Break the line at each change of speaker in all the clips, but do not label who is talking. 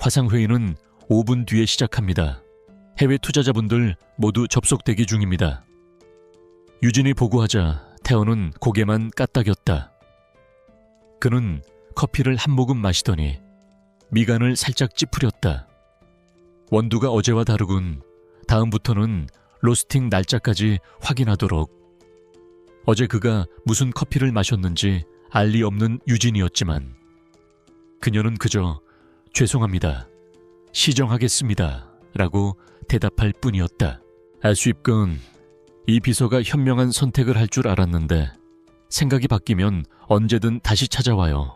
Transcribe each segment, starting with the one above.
화상회의는 5분 뒤에 시작합니다. 해외 투자자분들 모두 접속 대기 중입니다. 유진이 보고하자 태원은 고개만 까딱였다. 그는 커피를 한 모금 마시더니 미간을 살짝 찌푸렸다. 원두가 어제와 다르군. 다음부터는 로스팅 날짜까지 확인하도록. 어제 그가 무슨 커피를 마셨는지 알 리 없는 유진이었지만 그녀는 그저 죄송합니다. 시정하겠습니다. 라고 대답할 뿐이었다. 알수입군. 이 비서가 현명한 선택을 할 줄 알았는데 생각이 바뀌면 언제든 다시 찾아와요.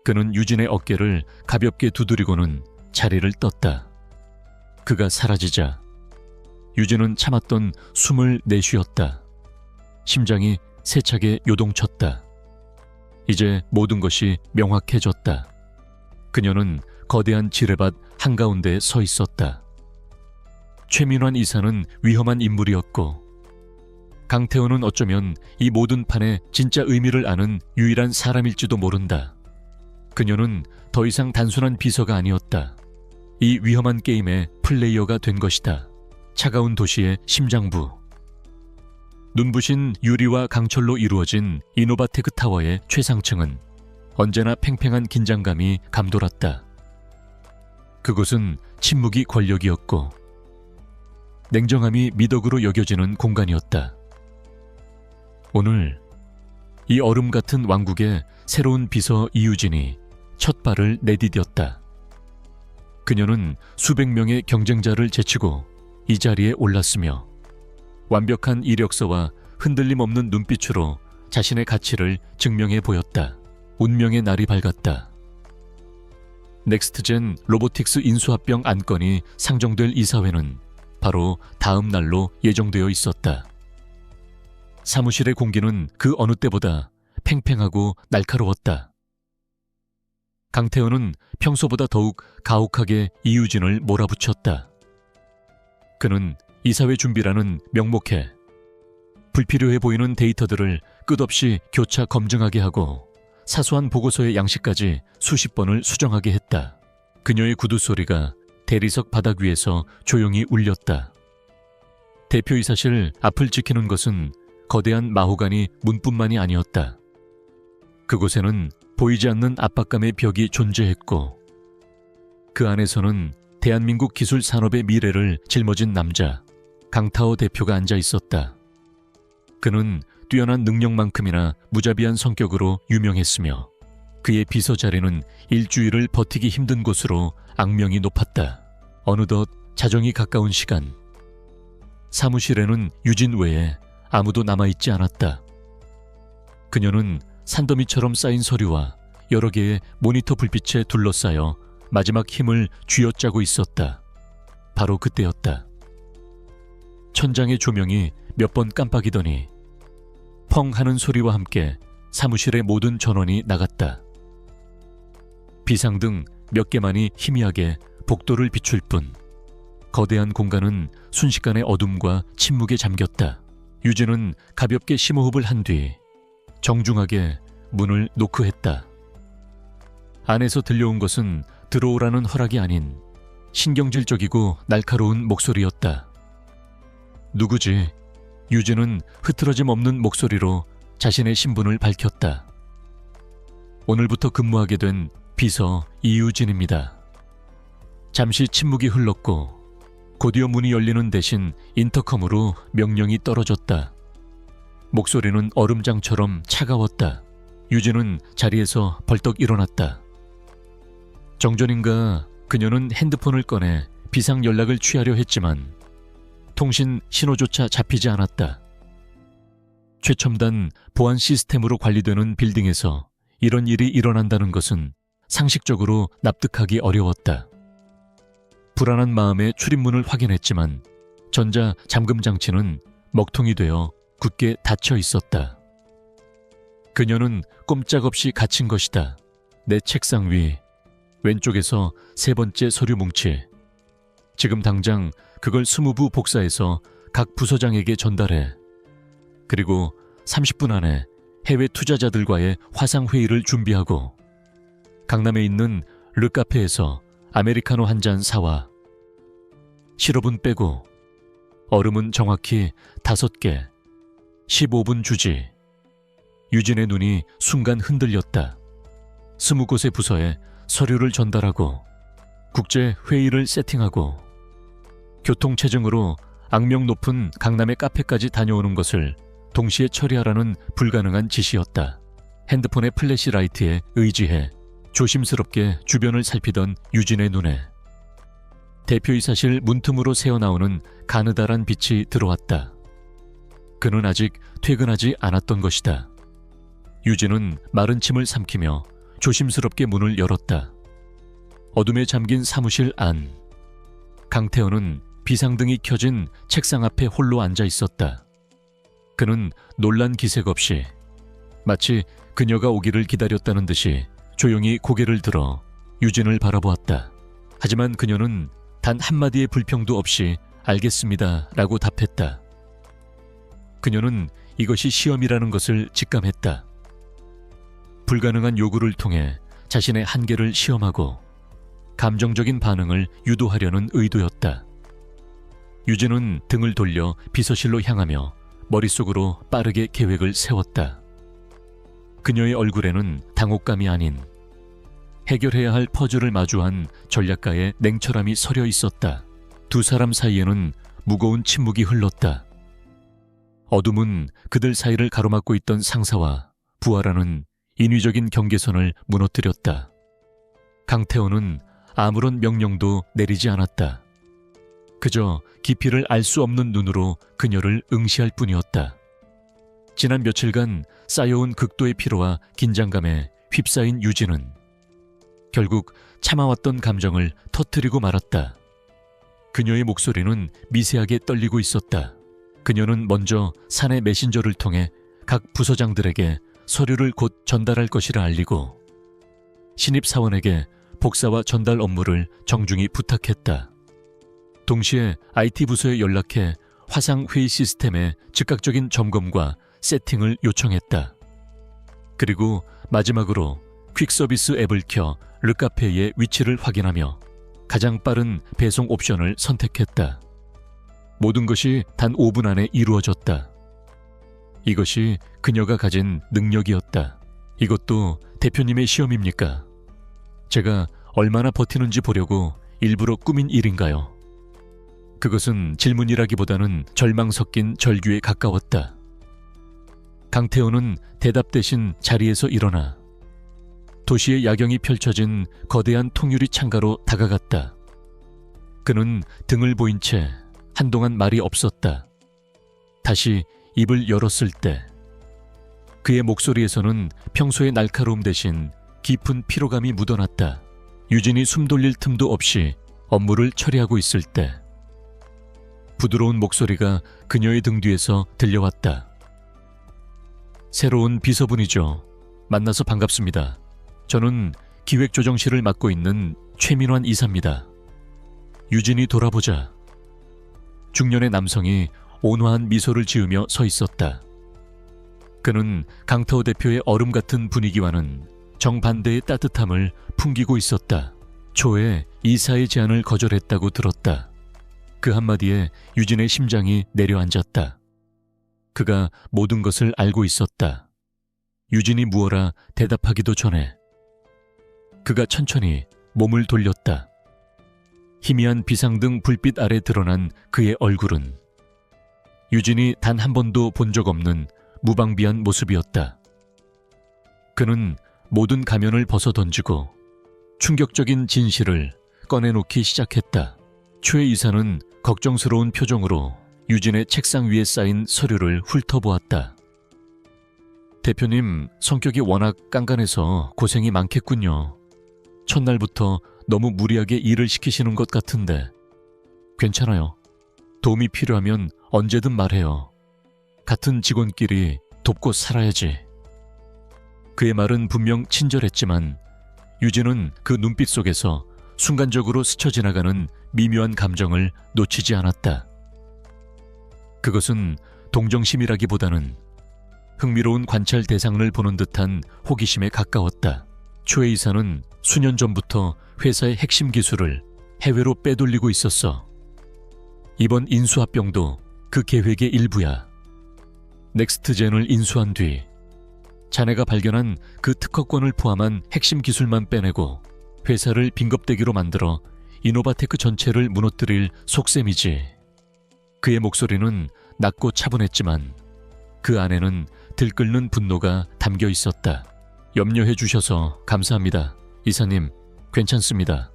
그는 유진의 어깨를 가볍게 두드리고는 자리를 떴다. 그가 사라지자 유진은 참았던 숨을 내쉬었다. 심장이 세차게 요동쳤다. 이제 모든 것이 명확해졌다. 그녀는 거대한 지뢰밭 한가운데에 서 있었다. 최민환 이사는 위험한 인물이었고 강태호는 어쩌면 이 모든 판의 진짜 의미를 아는 유일한 사람일지도 모른다. 그녀는 더 이상 단순한 비서가 아니었다. 이 위험한 게임의 플레이어가 된 것이다. 차가운 도시의 심장부. 눈부신 유리와 강철로 이루어진 이노바테크 타워의 최상층은 언제나 팽팽한 긴장감이 감돌았다. 그곳은 침묵이 권력이었고 냉정함이 미덕으로 여겨지는 공간이었다. 오늘 이 얼음 같은 왕국의 새로운 비서 이유진이 첫 발을 내디뎠다. 그녀는 수백 명의 경쟁자를 제치고 이 자리에 올랐으며 완벽한 이력서와 흔들림 없는 눈빛으로 자신의 가치를 증명해 보였다. 운명의 날이 밝았다. 넥스트젠 로보틱스 인수합병 안건이 상정될 이사회는 바로 다음 날로 예정되어 있었다. 사무실의 공기는 그 어느 때보다 팽팽하고 날카로웠다. 강태현은 평소보다 더욱 가혹하게 이유진을 몰아붙였다. 그는 이사회 준비라는 명목에 불필요해 보이는 데이터들을 끝없이 교차 검증하게 하고 사소한 보고서의 양식까지 수십 번을 수정하게 했다. 그녀의 구두 소리가 대리석 바닥 위에서 조용히 울렸다. 대표이사실 앞을 지키는 것은 거대한 마호가니 문뿐만이 아니었다. 그곳에는 보이지 않는 압박감의 벽이 존재했고 그 안에서는 대한민국 기술 산업의 미래를 짊어진 남자 강타오 대표가 앉아 있었다. 그는 뛰어난 능력만큼이나 무자비한 성격으로 유명했으며 그의 비서 자리는 일주일을 버티기 힘든 곳으로 악명이 높았다. 어느덧 자정이 가까운 시간. 사무실에는 유진 외에 아무도 남아있지 않았다. 그녀는 산더미처럼 쌓인 서류와 여러 개의 모니터 불빛에 둘러싸여 마지막 힘을 쥐어짜고 있었다. 바로 그때였다. 천장의 조명이 몇 번 깜빡이더니 펑 하는 소리와 함께 사무실의 모든 전원이 나갔다. 비상등 몇 개만이 희미하게 복도를 비출 뿐 거대한 공간은 순식간에 어둠과 침묵에 잠겼다. 유진은 가볍게 심호흡을 한 뒤 정중하게 문을 노크했다. 안에서 들려온 것은 들어오라는 허락이 아닌 신경질적이고 날카로운 목소리였다. 누구지? 유진은 흐트러짐 없는 목소리로 자신의 신분을 밝혔다. 오늘부터 근무하게 된 비서 이유진입니다. 잠시 침묵이 흘렀고 곧이어 문이 열리는 대신 인터컴으로 명령이 떨어졌다. 목소리는 얼음장처럼 차가웠다. 유진은 자리에서 벌떡 일어났다. 정전인가 그녀는 핸드폰을 꺼내 비상 연락을 취하려 했지만 통신 신호조차 잡히지 않았다. 최첨단 보안 시스템으로 관리되는 빌딩에서 이런 일이 일어난다는 것은 상식적으로 납득하기 어려웠다. 불안한 마음에 출입문을 확인했지만 전자 잠금 장치는 먹통이 되어 굳게 닫혀 있었다. 그녀는 꼼짝없이 갇힌 것이다. 내 책상 위 왼쪽에서 세 번째 서류 뭉치. 지금 당장 그걸 20부 복사해서 각 부서장에게 전달해. 그리고 30분 안에 해외 투자자들과의 화상회의를 준비하고 강남에 있는 르카페에서 아메리카노 한 잔 사와. 시럽은 빼고 얼음은 정확히 5개, 15분 주지. 유진의 눈이 순간 흔들렸다. 20곳의 부서에 서류를 전달하고 국제 회의를 세팅하고 교통체증으로 악명 높은 강남의 카페까지 다녀오는 것을 동시에 처리하라는 불가능한 지시였다. 핸드폰의 플래시라이트에 의지해 조심스럽게 주변을 살피던 유진의 눈에 대표이사실 문틈으로 새어나오는 가느다란 빛이 들어왔다. 그는 아직 퇴근하지 않았던 것이다. 유진은 마른 침을 삼키며 조심스럽게 문을 열었다. 어둠에 잠긴 사무실 안. 강태호는 비상등이 켜진 책상 앞에 홀로 앉아 있었다. 그는 놀란 기색 없이 마치 그녀가 오기를 기다렸다는 듯이 조용히 고개를 들어 유진을 바라보았다. 하지만 그녀는 단 한마디의 불평도 없이 알겠습니다 라고 답했다. 그녀는 이것이 시험이라는 것을 직감했다. 불가능한 요구를 통해 자신의 한계를 시험하고 감정적인 반응을 유도하려는 의도였다. 유진은 등을 돌려 비서실로 향하며 머릿속으로 빠르게 계획을 세웠다. 그녀의 얼굴에는 당혹감이 아닌 해결해야 할 퍼즐을 마주한 전략가의 냉철함이 서려 있었다. 두 사람 사이에는 무거운 침묵이 흘렀다. 어둠은 그들 사이를 가로막고 있던 상사와 부하라는 인위적인 경계선을 무너뜨렸다. 강태호는 아무런 명령도 내리지 않았다. 그저 깊이를 알 수 없는 눈으로 그녀를 응시할 뿐이었다. 지난 며칠간 쌓여온 극도의 피로와 긴장감에 휩싸인 유진은 결국 참아왔던 감정을 터뜨리고 말았다. 그녀의 목소리는 미세하게 떨리고 있었다. 그녀는 먼저 사내 메신저를 통해 각 부서장들에게 서류를 곧 전달할 것이라 알리고 신입사원에게 복사와 전달 업무를 정중히 부탁했다. 동시에 IT 부서에 연락해 화상 회의 시스템의 즉각적인 점검과 세팅을 요청했다. 그리고 마지막으로 퀵서비스 앱을 켜 르카페이의 위치를 확인하며 가장 빠른 배송 옵션을 선택했다. 모든 것이 단 5분 안에 이루어졌다. 이것이 그녀가 가진 능력이었다. 이것도 대표님의 시험입니까? 제가 얼마나 버티는지 보려고 일부러 꾸민 일인가요? 그것은 질문이라기보다는 절망 섞인 절규에 가까웠다. 강태호는 대답 대신 자리에서 일어나 도시의 야경이 펼쳐진 거대한 통유리 창가로 다가갔다. 그는 등을 보인 채 한동안 말이 없었다. 다시 입을 열었을 때 그의 목소리에서는 평소의 날카로움 대신 깊은 피로감이 묻어났다. 유진이 숨 돌릴 틈도 없이 업무를 처리하고 있을 때 부드러운 목소리가 그녀의 등 뒤에서 들려왔다. 새로운 비서분이죠. 만나서 반갑습니다. 저는 기획조정실을 맡고 있는 최민환 이사입니다. 유진이 돌아보자 중년의 남성이 온화한 미소를 지으며 서 있었다. 그는 강태호 대표의 얼음 같은 분위기와는 정반대의 따뜻함을 풍기고 있었다. 초에 이사의 제안을 거절했다고 들었다. 그 한마디에 유진의 심장이 내려앉았다. 그가 모든 것을 알고 있었다. 유진이 무어라 대답하기도 전에 그가 천천히 몸을 돌렸다. 희미한 비상등 불빛 아래 드러난 그의 얼굴은 유진이 단 한 번도 본 적 없는 무방비한 모습이었다. 그는 모든 가면을 벗어던지고 충격적인 진실을 꺼내놓기 시작했다. 최 이사는 걱정스러운 표정으로 유진의 책상 위에 쌓인 서류를 훑어보았다. 대표님, 성격이 워낙 깐깐해서 고생이 많겠군요. 첫날부터 너무 무리하게 일을 시키시는 것 같은데 괜찮아요. 도움이 필요하면 언제든 말해요. 같은 직원끼리 돕고 살아야지. 그의 말은 분명 친절했지만 유진은 그 눈빛 속에서 순간적으로 스쳐 지나가는 미묘한 감정을 놓치지 않았다. 그것은 동정심이라기보다는 흥미로운 관찰 대상을 보는 듯한 호기심에 가까웠다. 최 이사는 수년 전부터 회사의 핵심 기술을 해외로 빼돌리고 있었어. 이번 인수합병도 그 계획의 일부야. 넥스트젠을 인수한 뒤 자네가 발견한 그 특허권을 포함한 핵심 기술만 빼내고 회사를 빈겁대기로 만들어 이노바테크 전체를 무너뜨릴 속셈이지. 그의 목소리는 낮고 차분했지만 그 안에는 들끓는 분노가 담겨 있었다. 염려해 주셔서 감사합니다. 이사님, 괜찮습니다.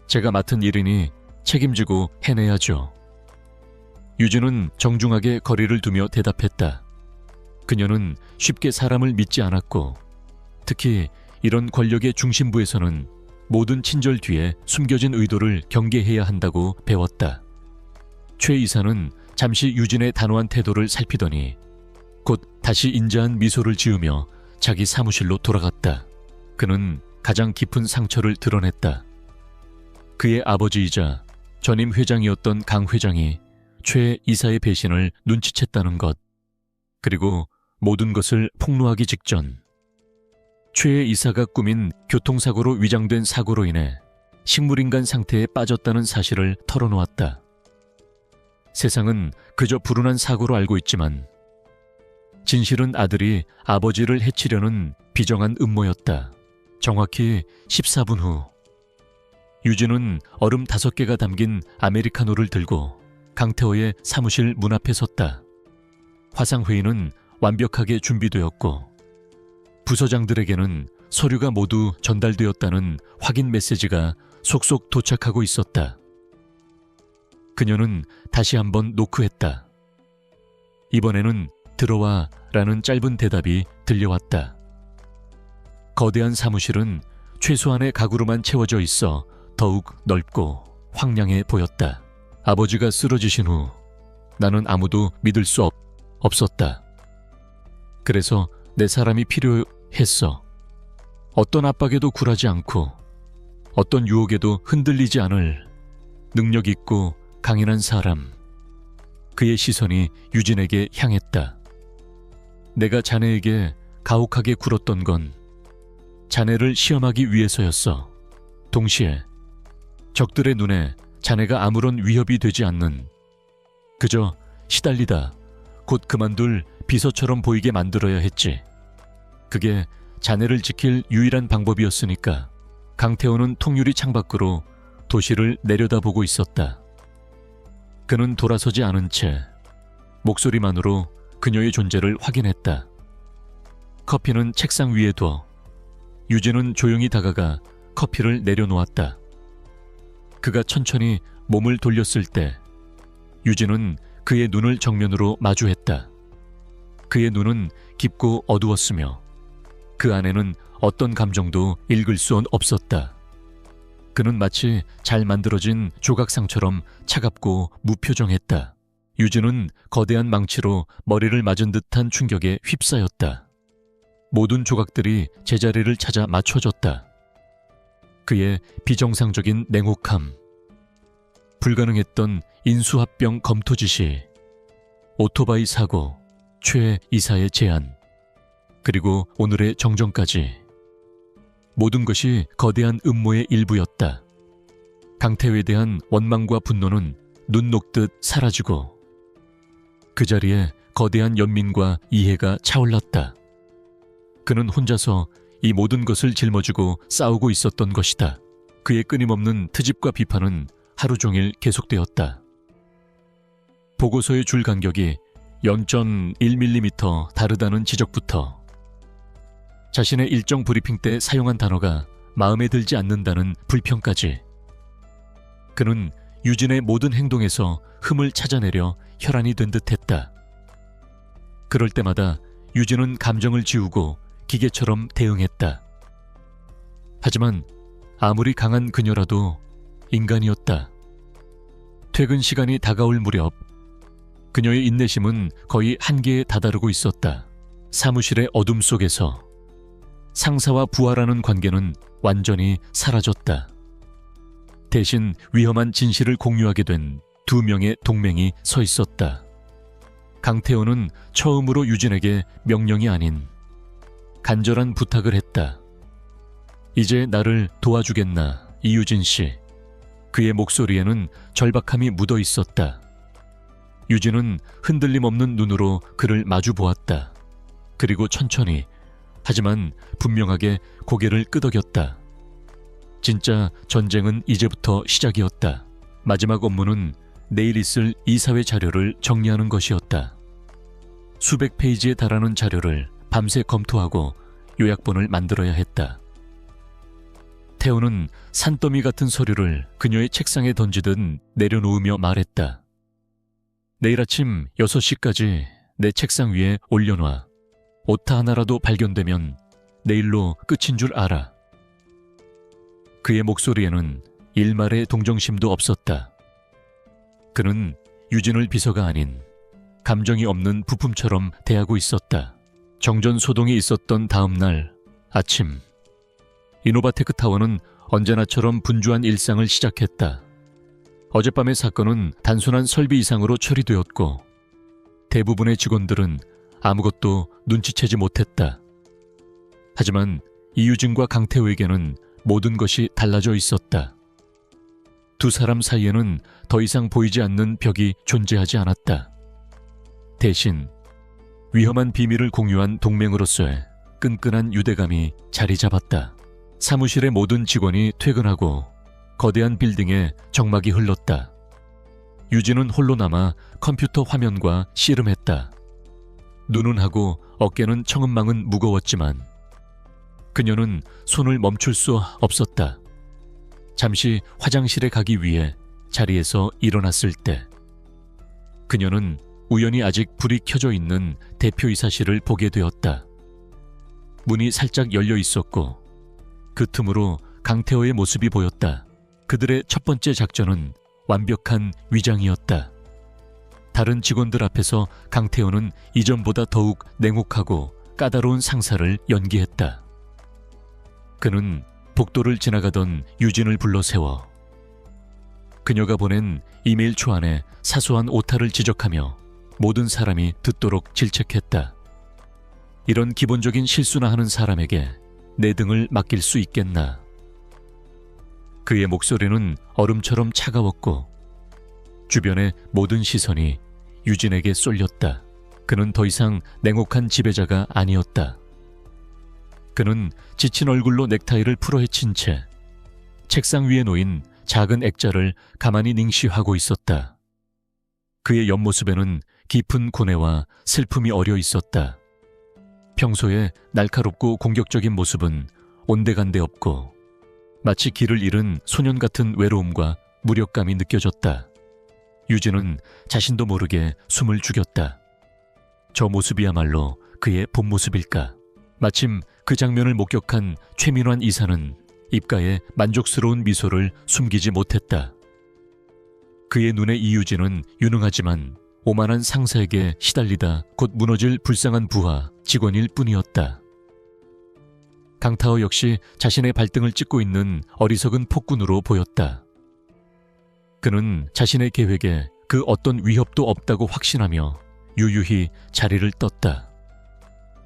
제가 맡은 일이니 책임지고 해내야죠. 유진은 정중하게 거리를 두며 대답했다. 그녀는 쉽게 사람을 믿지 않았고 특히 이런 권력의 중심부에서는 모든 친절 뒤에 숨겨진 의도를 경계해야 한다고 배웠다. 최 이사는 잠시 유진의 단호한 태도를 살피더니 곧 다시 인자한 미소를 지으며 자기 사무실로 돌아갔다. 그는 가장 깊은 상처를 드러냈다. 그의 아버지이자 전임 회장이었던 강 회장이 최 이사의 배신을 눈치챘다는 것, 그리고 모든 것을 폭로하기 직전 최 이사가 꾸민 교통사고로 위장된 사고로 인해 식물인간 상태에 빠졌다는 사실을 털어놓았다. 세상은 그저 불운한 사고로 알고 있지만 진실은 아들이 아버지를 해치려는 비정한 음모였다. 정확히 14분 후 유진은 얼음 5개가 담긴 아메리카노를 들고 강태호의 사무실 문 앞에 섰다. 화상회의는 완벽하게 준비되었고 부서장들에게는 서류가 모두 전달되었다는 확인 메시지가 속속 도착하고 있었다. 그녀는 다시 한번 노크했다. 이번에는 들어와 라는 짧은 대답이 들려왔다. 거대한 사무실은 최소한의 가구로만 채워져 있어 더욱 넓고 황량해 보였다. 아버지가 쓰러지신 후 나는 아무도 믿을 수 없었다. 그래서 내 사람이 필요했어. 어떤 압박에도 굴하지 않고 어떤 유혹에도 흔들리지 않을 능력 있고 강인한 사람. 그의 시선이 유진에게 향했다. 내가 자네에게 가혹하게 굴었던 건 자네를 시험하기 위해서였어. 동시에 적들의 눈에 자네가 아무런 위협이 되지 않는, 그저 시달리다 곧 그만둘 비서처럼 보이게 만들어야 했지. 그게 자네를 지킬 유일한 방법이었으니까. 강태호는 통유리 창밖으로 도시를 내려다보고 있었다. 그는 돌아서지 않은 채 목소리만으로 그녀의 존재를 확인했다. 커피는 책상 위에 둬 유진은 조용히 다가가 커피를 내려놓았다. 그가 천천히 몸을 돌렸을 때 유진은 그의 눈을 정면으로 마주했다. 그의 눈은 깊고 어두웠으며 그 안에는 어떤 감정도 읽을 수 없었다. 그는 마치 잘 만들어진 조각상처럼 차갑고 무표정했다. 유진은 거대한 망치로 머리를 맞은 듯한 충격에 휩싸였다. 모든 조각들이 제자리를 찾아 맞춰졌다. 그의 비정상적인 냉혹함, 불가능했던 인수합병 검토 지시, 오토바이 사고, 최 이사의 제안, 그리고 오늘의 정정까지 모든 것이 거대한 음모의 일부였다. 강태호에 대한 원망과 분노는 눈 녹듯 사라지고 그 자리에 거대한 연민과 이해가 차올랐다. 그는 혼자서 이 모든 것을 жил머지고 싸우고 있었던 것이다. 그의 끊임없는 트집과 비판은 하루 종일 계속되었다. 보고서의 줄 간격이 0.1mm 다르다는 지적부터 자신의 일정 브리핑 때 사용한 단어가 마음에 들지 않는다는 불평까지 그는 유진의 모든 행동에서 흠을 찾아내려 혈안이 된 듯했다. 그럴 때마다 유진은 감정을 지우고 기계처럼 대응했다. 하지만 아무리 강한 그녀라도 인간이었다. 퇴근 시간이 다가올 무렵 그녀의 인내심은 거의 한계에 다다르고 있었다. 사무실의 어둠 속에서 상사와 부하라는 관계는 완전히 사라졌다. 대신 위험한 진실을 공유하게 된 2명의 동맹이 서 있었다. 강태호는 처음으로 유진에게 명령이 아닌 간절한 부탁을 했다. 이제 나를 도와주겠나, 이유진 씨. 그의 목소리에는 절박함이 묻어 있었다. 유진은 흔들림 없는 눈으로 그를 마주 보았다. 그리고 천천히, 하지만 분명하게 고개를 끄덕였다. 진짜 전쟁은 이제부터 시작이었다. 마지막 업무는 내일 있을 이사회 자료를 정리하는 것이었다. 수백 페이지에 달하는 자료를 밤새 검토하고 요약본을 만들어야 했다. 태호는 산더미 같은 서류를 그녀의 책상에 던지듯 내려놓으며 말했다. 내일 아침 6시까지 내 책상 위에 올려놔. 오타 하나라도 발견되면 내일로 끝인 줄 알아. 그의 목소리에는 일말의 동정심도 없었다. 그는 유진을 비서가 아닌 감정이 없는 부품처럼 대하고 있었다. 정전소동이 있었던 다음 날 아침, 이노바테크 타워는 언제나처럼 분주한 일상을 시작했다. 어젯밤의 사건은 단순한 설비 이상으로 처리되었고 대부분의 직원들은 아무것도 눈치채지 못했다. 하지만 이유진과 강태호에게는 모든 것이 달라져 있었다. 두 사람 사이에는 더 이상 보이지 않는 벽이 존재하지 않았다. 대신 위험한 비밀을 공유한 동맹으로서의 끈끈한 유대감이 자리 잡았다. 사무실의 모든 직원이 퇴근하고 거대한 빌딩에 정막이 흘렀다. 유진은 홀로 남아 컴퓨터 화면과 씨름했다. 눈은 하고 어깨는 청은망은 무거웠지만 그녀는 손을 멈출 수 없었다. 잠시 화장실에 가기 위해 자리에서 일어났을 때 그녀는 우연히 아직 불이 켜져 있는 대표이사실을 보게 되었다. 문이 살짝 열려 있었고 그 틈으로 강태호의 모습이 보였다. 그들의 첫 번째 작전은 완벽한 위장이었다. 다른 직원들 앞에서 강태호는 이전보다 더욱 냉혹하고 까다로운 상사를 연기했다. 그는 복도를 지나가던 유진을 불러 세워 그녀가 보낸 이메일 초안에 사소한 오타를 지적하며 모든 사람이 듣도록 질책했다. 이런 기본적인 실수나 하는 사람에게 내 등을 맡길 수 있겠나. 그의 목소리는 얼음처럼 차가웠고 주변의 모든 시선이 유진에게 쏠렸다. 그는 더 이상 냉혹한 지배자가 아니었다. 그는 지친 얼굴로 넥타이를 풀어헤친 채 책상 위에 놓인 작은 액자를 가만히凝視하고 있었다. 그의 옆모습에는 깊은 고뇌와 슬픔이 어려 있었다. 평소에 날카롭고 공격적인 모습은 온데간데 없고 마치 길을 잃은 소년 같은 외로움과 무력감이 느껴졌다. 유진은 자신도 모르게 숨을 죽였다. 저 모습이야말로 그의 본 모습일까? 마침 그 장면을 목격한 최민환 이사는 입가에 만족스러운 미소를 숨기지 못했다. 그의 눈에 이유진은 유능하지만 오만한 상사에게 시달리다 곧 무너질 불쌍한 부하 직원일 뿐이었다. 강타호 역시 자신의 발등을 찍고 있는 어리석은 폭군으로 보였다. 그는 자신의 계획에 그 어떤 위협도 없다고 확신하며 유유히 자리를 떴다.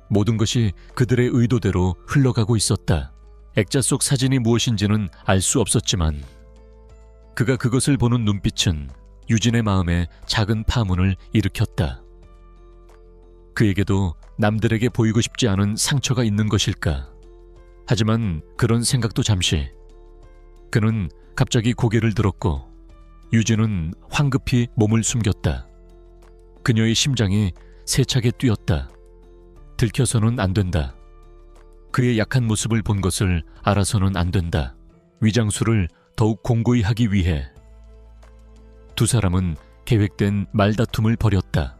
모든 것이 그들의 의도대로 흘러가고 있었다. 액자 속 사진이 무엇인지는 알 수 없었지만 그가 그것을 보는 눈빛은 유진의 마음에 작은 파문을 일으켰다. 그에게도 남들에게 보이고 싶지 않은 상처가 있는 것일까? 하지만 그런 생각도 잠시. 그는 갑자기 고개를 들었고 유진은 황급히 몸을 숨겼다. 그녀의 심장이 세차게 뛰었다. 들켜서는 안 된다. 그의 약한 모습을 본 것을 알아서는 안 된다. 위장술을 더욱 공고히 하기 위해 두 사람은 계획된 말다툼을 벌였다.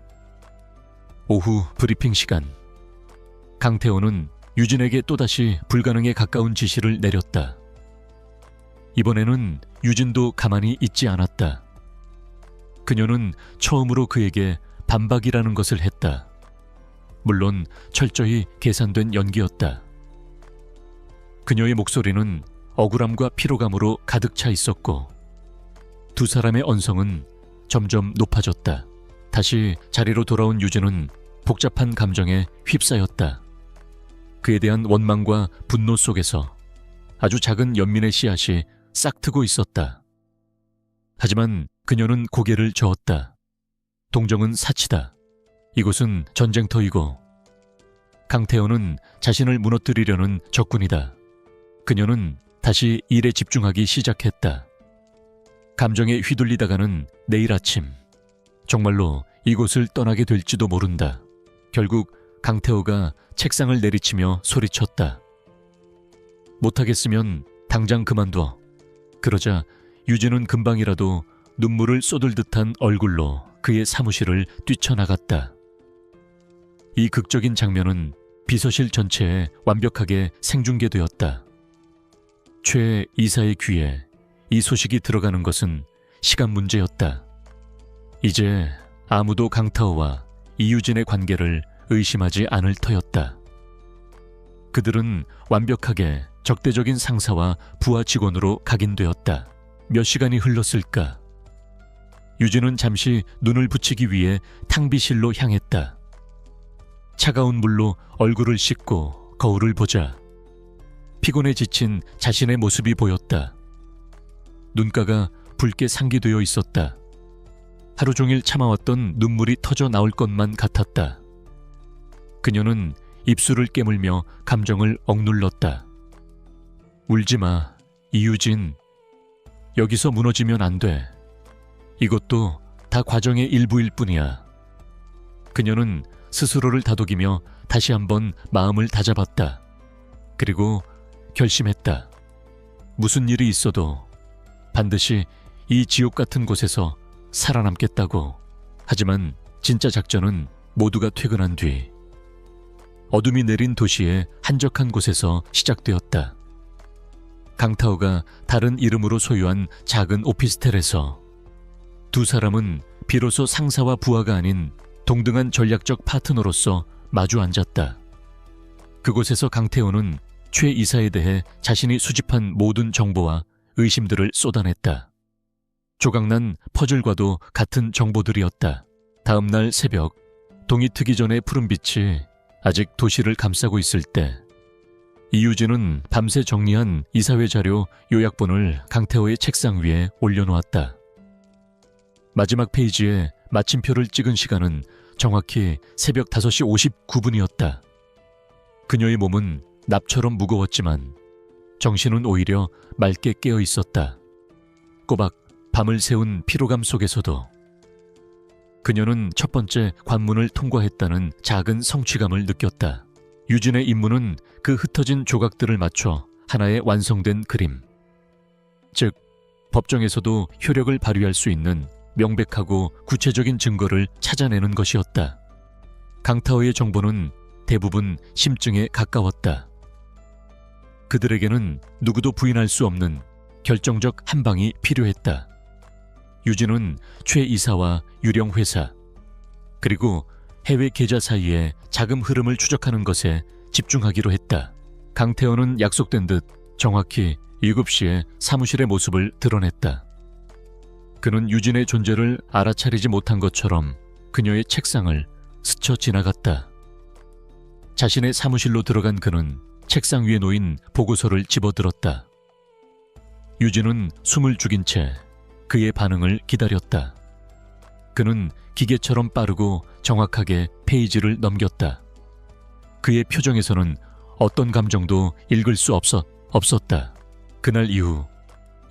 오후 브리핑 시간. 강태호는 유진에게 또다시 불가능에 가까운 지시를 내렸다. 이번에는 유진도 가만히 있지 않았다. 그녀는 처음으로 그에게 반박이라는 것을 했다. 물론 철저히 계산된 연기였다. 그녀의 목소리는 억울함과 피로감으로 가득 차 있었고 두 사람의 언성은 점점 높아졌다. 다시 자리로 돌아온 유진은 복잡한 감정에 휩싸였다. 그에 대한 원망과 분노 속에서 아주 작은 연민의 씨앗이 싹트고 있었다. 하지만 그녀는 고개를 저었다. 동정은 사치다. 이곳은 전쟁터이고 강태호는 자신을 무너뜨리려는 적군이다. 그녀는 다시 일에 집중하기 시작했다. 감정에 휘둘리다가는 내일 아침 정말로 이곳을 떠나게 될지도 모른다. 결국 강태호가 책상을 내리치며 소리쳤다. 못하겠으면 당장 그만둬. 그러자 유진은 금방이라도 눈물을 쏟을 듯한 얼굴로 그의 사무실을 뛰쳐나갔다. 이 극적인 장면은 비서실 전체에 완벽하게 생중계되었다. 최 이사의 귀에 이 소식이 들어가는 것은 시간 문제였다. 이제 아무도 강타오와 이유진의 관계를 의심하지 않을 터였다. 그들은 완벽하게 적대적인 상사와 부하 직원으로 각인되었다. 몇 시간이 흘렀을까? 유진은 잠시 눈을 붙이기 위해 탕비실로 향했다. 차가운 물로 얼굴을 씻고 거울을 보자 피곤에 지친 자신의 모습이 보였다. 눈가가 붉게 상기되어 있었다. 하루 종일 참아왔던 눈물이 터져 나올 것만 같았다. 그녀는 입술을 깨물며 감정을 억눌렀다. 울지마, 이유진. 여기서 무너지면 안 돼. 이것도 다 과정의 일부일 뿐이야. 그녀는 스스로를 다독이며 다시 한번 마음을 다잡았다. 그리고 결심했다. 무슨 일이 있어도 반드시 이 지옥 같은 곳에서 살아남겠다고. 하지만 진짜 작전은 모두가 퇴근한 뒤 어둠이 내린 도시의 한적한 곳에서 시작되었다. 강타오가 다른 이름으로 소유한 작은 오피스텔에서 두 사람은 비로소 상사와 부하가 아닌 동등한 전략적 파트너로서 마주 앉았다. 그곳에서 강태호는 최 이사에 대해 자신이 수집한 모든 정보와 의심들을 쏟아냈다. 조각난 퍼즐과도 같은 정보들이었다. 다음 날 새벽, 동이 트기 전에 푸른빛이 아직 도시를 감싸고 있을 때 이유진은 밤새 정리한 이사회 자료 요약본을 강태호의 책상 위에 올려놓았다. 마지막 페이지에 마침표를 찍은 시간은 정확히 새벽 5시 59분이었다. 그녀의 몸은 납처럼 무거웠지만 정신은 오히려 맑게 깨어 있었다. 꼬박 밤을 새운 피로감 속에서도 그녀는 첫 번째 관문을 통과했다는 작은 성취감을 느꼈다. 유진의 임무는 그 흩어진 조각들을 맞춰 하나의 완성된 그림, 즉 법정에서도 효력을 발휘할 수 있는 명백하고 구체적인 증거를 찾아내는 것이었다. 강타오의 정보는 대부분 심증에 가까웠다. 그들에게는 누구도 부인할 수 없는 결정적 한 방이 필요했다. 유진은 최 이사와 유령 회사 그리고 해외 계좌 사이의 자금 흐름을 추적하는 것에 집중하기로 했다. 강태호는 약속된 듯 정확히 7시에 사무실의 모습을 드러냈다. 그는 유진의 존재를 알아차리지 못한 것처럼 그녀의 책상을 스쳐 지나갔다. 자신의 사무실로 들어간 그는 책상 위에 놓인 보고서를 집어들었다. 유진은 숨을 죽인 채 그의 반응을 기다렸다. 그는 기계처럼 빠르고 정확하게 페이지를 넘겼다. 그의 표정에서는 어떤 감정도 읽을 수 없었다. 그날 이후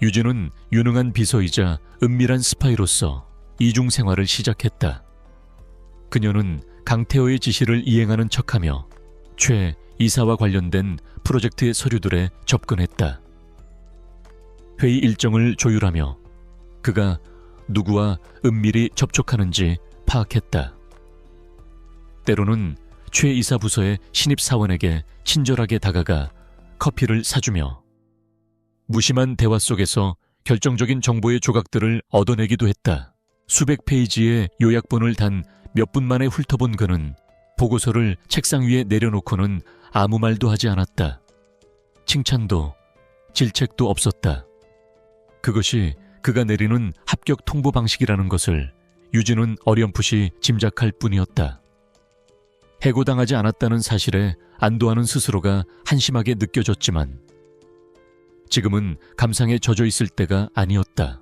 유진은 유능한 비서이자 은밀한 스파이로서 이중 생활을 시작했다. 그녀는 강태호의 지시를 이행하는 척하며 최 이사와 관련된 프로젝트의 서류들에 접근했다. 회의 일정을 조율하며 그가 누구와 은밀히 접촉하는지 파악했다. 때로는 최 이사 부서의 신입사원에게 친절하게 다가가 커피를 사주며 무심한 대화 속에서 결정적인 정보의 조각들을 얻어내기도 했다. 수백 페이지의 요약본을 단 몇 분 만에 훑어본 그는 보고서를 책상 위에 내려놓고는 아무 말도 하지 않았다. 칭찬도 질책도 없었다. 그것이 그가 내리는 합격 통보 방식이라는 것을 유진은 어렴풋이 짐작할 뿐이었다. 해고당하지 않았다는 사실에 안도하는 스스로가 한심하게 느껴졌지만 지금은 감상에 젖어 있을 때가 아니었다.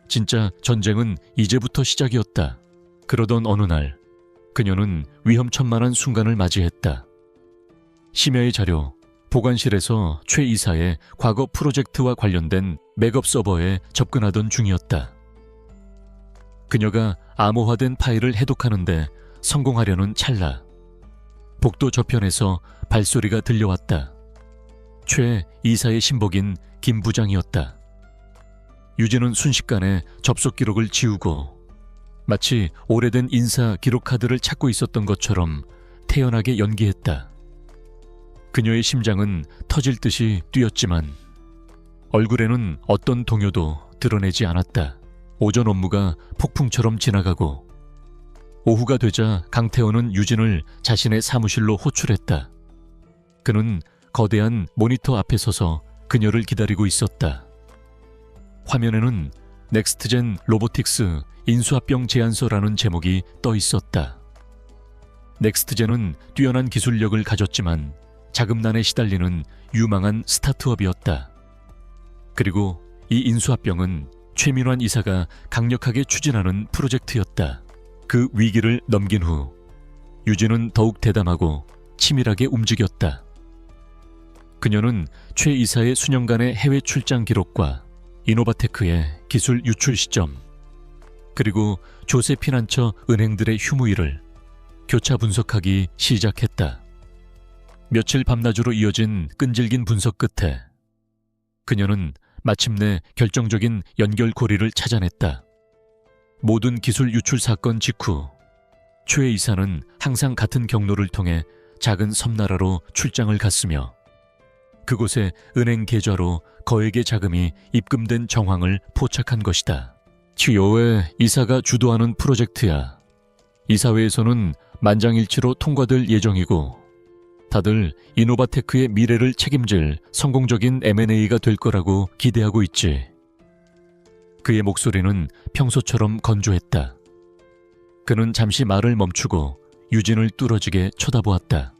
진짜 전쟁은 이제부터 시작이었다. 그러던 어느 날 그녀는 위험천만한 순간을 맞이했다. 심야의 자료, 보관실에서 최 이사의 과거 프로젝트와 관련된 백업 서버에 접근하던 중이었다. 그녀가 암호화된 파일을 해독하는데 성공하려는 찰나 복도 저편에서 발소리가 들려왔다. 최 이사의 신복인 김 부장이었다. 유진은 순식간에 접속 기록을 지우고 마치 오래된 인사 기록 카드를 찾고 있었던 것처럼 태연하게 연기했다. 그녀의 심장은 터질 듯이 뛰었지만 얼굴에는 어떤 동요도 드러내지 않았다. 오전 업무가 폭풍처럼 지나가고 오후가 되자 강태호는 유진을 자신의 사무실로 호출했다. 그는 거대한 모니터 앞에 서서 그녀를 기다리고 있었다. 화면에는 넥스트젠 로보틱스 인수합병 제안서라는 제목이 떠 있었다. 넥스트젠은 뛰어난 기술력을 가졌지만 자금난에 시달리는 유망한 스타트업이었다. 그리고 이 인수합병은 최민환 이사가 강력하게 추진하는 프로젝트였다. 그 위기를 넘긴 후 유진은 더욱 대담하고 치밀하게 움직였다. 그녀는 최 이사의 수년간의 해외 출장 기록과 이노바테크의 기술 유출 시점, 그리고 조세 피난처 은행들의 휴무일을 교차 분석하기 시작했다. 며칠 밤낮으로 이어진 끈질긴 분석 끝에 그녀는 마침내 결정적인 연결고리를 찾아냈다. 모든 기술 유출 사건 직후 최 이사는 항상 같은 경로를 통해 작은 섬나라로 출장을 갔으며 그곳에 은행 계좌로 거액의 자금이 입금된 정황을 포착한 것이다. 치요의 이사가 주도하는 프로젝트야. 이사회에서는 만장일치로 통과될 예정이고 다들 이노바테크의 미래를 책임질 성공적인 M&A가 될 거라고 기대하고 있지. 그의 목소리는 평소처럼 건조했다. 그는 잠시 말을 멈추고 유진을 뚫어지게 쳐다보았다.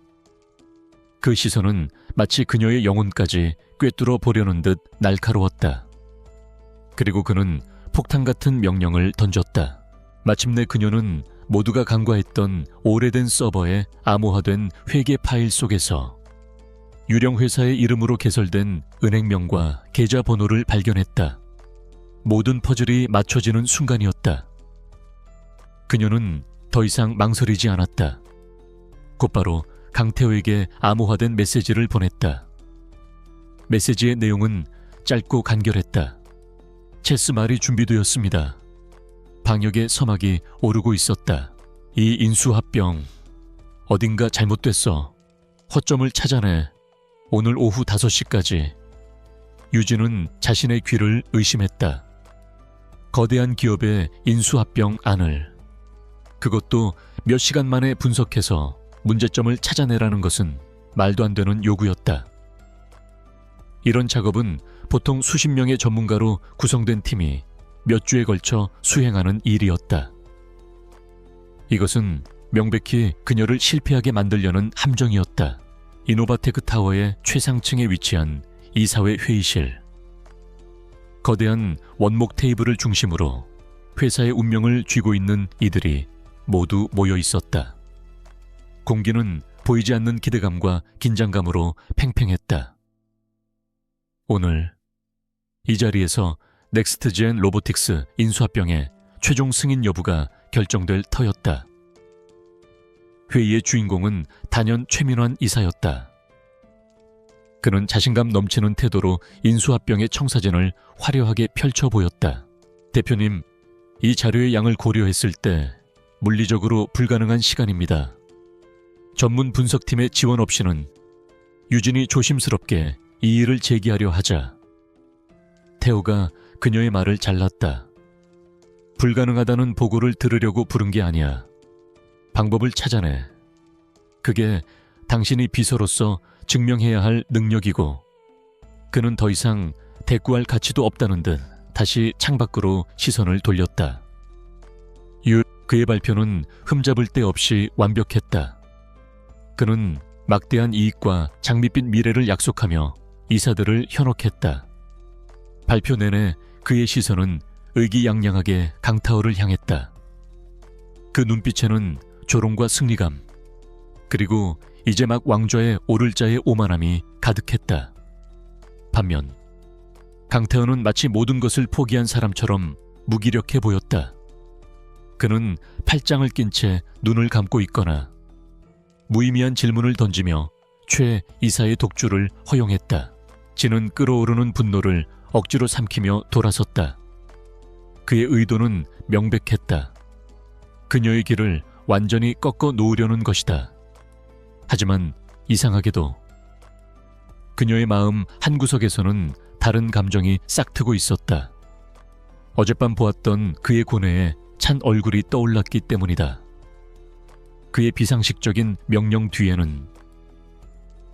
그 시선은 마치 그녀의 영혼까지 꿰뚫어 보려는 듯 날카로웠다. 그리고 그는 폭탄 같은 명령을 던졌다. 마침내 그녀는 모두가 간과했던 오래된 서버에 암호화된 회계 파일 속에서 유령 회사의 이름으로 개설된 은행명과 계좌번호를 발견했다. 모든 퍼즐이 맞춰지는 순간이었다. 그녀는 더 이상 망설이지 않았다. 곧바로 강태호에게 암호화된 메시지를 보냈다. 메시지의 내용은 짧고 간결했다. 체스말이 준비되었습니다. 방역의 서막이 오르고 있었다. 이 인수합병 어딘가 잘못됐어. 허점을 찾아내. 오늘 오후 5시까지. 유진은 자신의 귀를 의심했다. 거대한 기업의 인수합병 안을, 그것도 몇 시간 만에 분석해서 문제점을 찾아내라는 것은 말도 안 되는 요구였다. 이런 작업은 보통 수십 명의 전문가로 구성된 팀이 몇 주에 걸쳐 수행하는 일이었다. 이것은 명백히 그녀를 실패하게 만들려는 함정이었다. 이노바테크 타워의 최상층에 위치한 이사회 회의실. 거대한 원목 테이블을 중심으로 회사의 운명을 쥐고 있는 이들이 모두 모여 있었다. 공기는 보이지 않는 기대감과 긴장감으로 팽팽했다. 오늘 이 자리에서 넥스트젠 로보틱스 인수합병의 최종 승인 여부가 결정될 터였다. 회의의 주인공은 단연 최민환 이사였다. 그는 자신감 넘치는 태도로 인수합병의 청사진을 화려하게 펼쳐 보였다. 대표님, 이 자료의 양을 고려했을 때 물리적으로 불가능한 시간입니다. 전문 분석팀의 지원 없이는 유진이 조심스럽게 이 일을 제기하려 하자 태호가 그녀의 말을 잘랐다. 불가능하다는 보고를 들으려고 부른 게 아니야. 방법을 찾아내. 그게 당신이 비서로서 증명해야 할 능력이고, 그는 더 이상 대꾸할 가치도 없다는 듯 다시 창밖으로 시선을 돌렸다. 그의 발표는 흠잡을 데 없이 완벽했다. 그는 막대한 이익과 장밋빛 미래를 약속하며 이사들을 현혹했다. 발표 내내 그의 시선은 의기양양하게 강타오를 향했다. 그 눈빛에는 조롱과 승리감, 그리고 이제 막 왕좌에 오를 자의 오만함이 가득했다. 반면 강태호는 마치 모든 것을 포기한 사람처럼 무기력해 보였다. 그는 팔짱을 낀 채 눈을 감고 있거나 무의미한 질문을 던지며 최 이사의 독주를 허용했다. 지는 끓어오르는 분노를 억지로 삼키며 돌아섰다. 그의 의도는 명백했다. 그녀의 길을 완전히 꺾어 놓으려는 것이다. 하지만 이상하게도 그녀의 마음 한구석에서는 다른 감정이 싹트고 있었다. 어젯밤 보았던 그의 고뇌에 찬 얼굴이 떠올랐기 때문이다. 그의 비상식적인 명령 뒤에는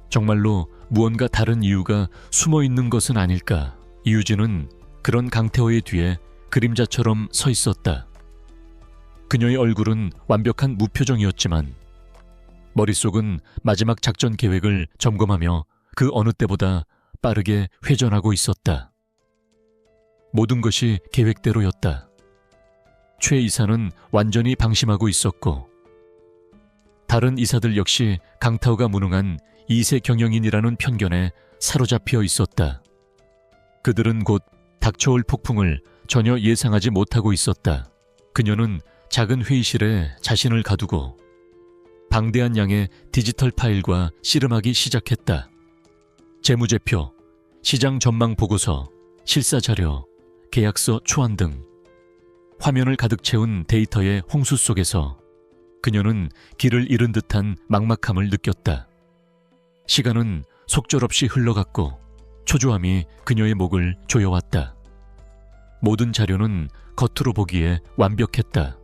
정말로 무언가 다른 이유가 숨어 있는 것은 아닐까. 이유진은 그런 강태호의 뒤에 그림자처럼 서 있었다. 그녀의 얼굴은 완벽한 무표정이었지만 머릿속은 마지막 작전 계획을 점검하며 그 어느 때보다 빠르게 회전하고 있었다. 모든 것이 계획대로였다. 최 이사는 완전히 방심하고 있었고 다른 이사들 역시 강타오가 무능한 2세 경영인이라는 편견에 사로잡혀 있었다. 그들은 곧 닥쳐올 폭풍을 전혀 예상하지 못하고 있었다. 그녀는 작은 회의실에 자신을 가두고 방대한 양의 디지털 파일과 씨름하기 시작했다. 재무제표, 시장 전망 보고서, 실사 자료, 계약서 초안 등 화면을 가득 채운 데이터의 홍수 속에서 그녀는 길을 잃은 듯한 막막함을 느꼈다. 시간은 속절없이 흘러갔고 초조함이 그녀의 목을 조여왔다. 모든 자료는 겉으로 보기에 완벽했다.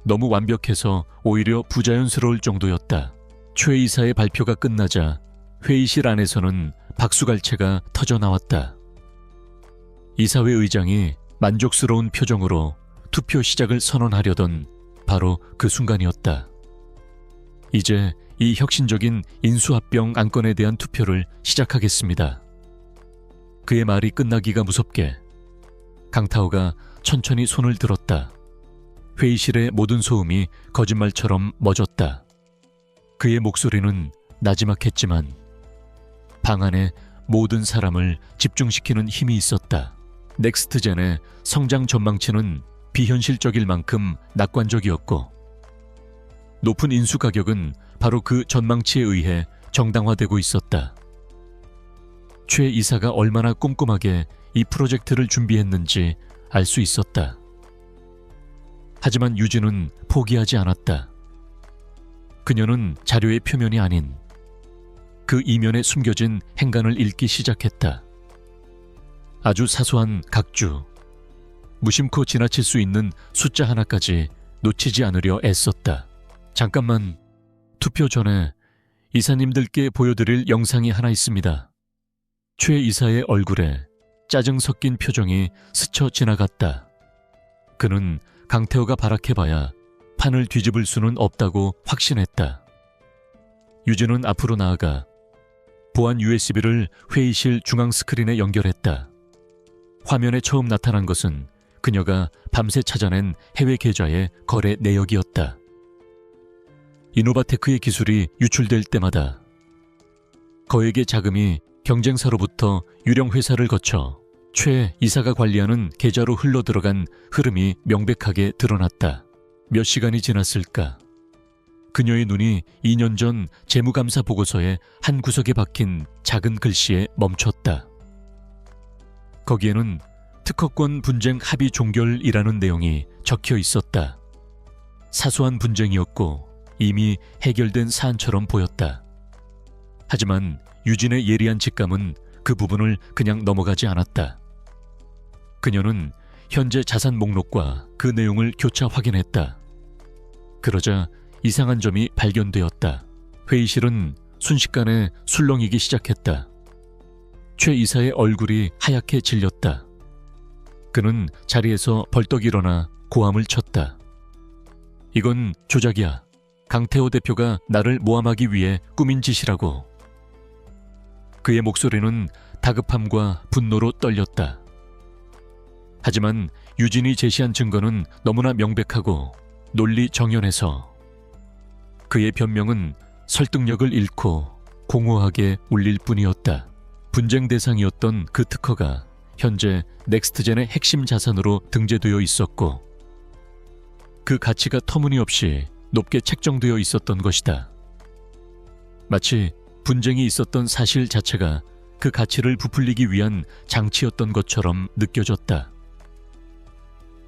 너무 완벽해서 오히려 부자연스러울 정도였다. 최 이사의 발표가 끝나자 회의실 안에서는 박수갈채가 터져나왔다. 이사회 의장이 만족스러운 표정으로 투표 시작을 선언하려던 바로 그 순간이었다. 이제 이 혁신적인 인수합병 안건에 대한 투표를 시작하겠습니다. 그의 말이 끝나기가 무섭게 강타오가 천천히 손을 들었다. 회의실의 모든 소음이 거짓말처럼 멎었다. 그의 목소리는 나지막했지만 방 안에 모든 사람을 집중시키는 힘이 있었다. 넥스트젠의 성장 전망치는 비현실적일 만큼 낙관적이었고 높은 인수 가격은 바로 그 전망치에 의해 정당화되고 있었다. 최 이사가 얼마나 꼼꼼하게 이 프로젝트를 준비했는지 알 수 있었다. 하지만 유진은 포기하지 않았다. 그녀는 자료의 표면이 아닌 그 이면에 숨겨진 행간을 읽기 시작했다. 아주 사소한 각주, 무심코 지나칠 수 있는 숫자 하나까지 놓치지 않으려 애썼다. 잠깐만, 투표 전에 이사님들께 보여드릴 영상이 하나 있습니다. 최 이사의 얼굴에 짜증 섞인 표정이 스쳐 지나갔다. 그는 강태호가 발악해봐야 판을 뒤집을 수는 없다고 확신했다. 유진은 앞으로 나아가 보안 USB를 회의실 중앙 스크린에 연결했다. 화면에 처음 나타난 것은 그녀가 밤새 찾아낸 해외 계좌의 거래 내역이었다. 이노바테크의 기술이 유출될 때마다 거액의 자금이 경쟁사로부터 유령 회사를 거쳐 최 이사가 관리하는 계좌로 흘러들어간 흐름이 명백하게 드러났다. 몇 시간이 지났을까? 그녀의 눈이 2년 전 재무감사 보고서의 한 구석에 박힌 작은 글씨에 멈췄다. 거기에는 특허권 분쟁 합의 종결이라는 내용이 적혀 있었다. 사소한 분쟁이었고 이미 해결된 사안처럼 보였다. 하지만 유진의 예리한 직감은 그 부분을 그냥 넘어가지 않았다. 그녀는 현재 자산 목록과 그 내용을 교차 확인했다. 그러자 이상한 점이 발견되었다. 회의실은 순식간에 술렁이기 시작했다. 최 이사의 얼굴이 하얗게 질렸다. 그는 자리에서 벌떡 일어나 고함을 쳤다. 이건 조작이야. 강태호 대표가 나를 모함하기 위해 꾸민 짓이라고. 그의 목소리는 다급함과 분노로 떨렸다. 하지만 유진이 제시한 증거는 너무나 명백하고 논리 정연해서 그의 변명은 설득력을 잃고 공허하게 울릴 뿐이었다. 분쟁 대상이었던 그 특허가 현재 넥스트젠의 핵심 자산으로 등재되어 있었고 그 가치가 터무니없이 높게 책정되어 있었던 것이다. 마치 분쟁이 있었던 사실 자체가 그 가치를 부풀리기 위한 장치였던 것처럼 느껴졌다.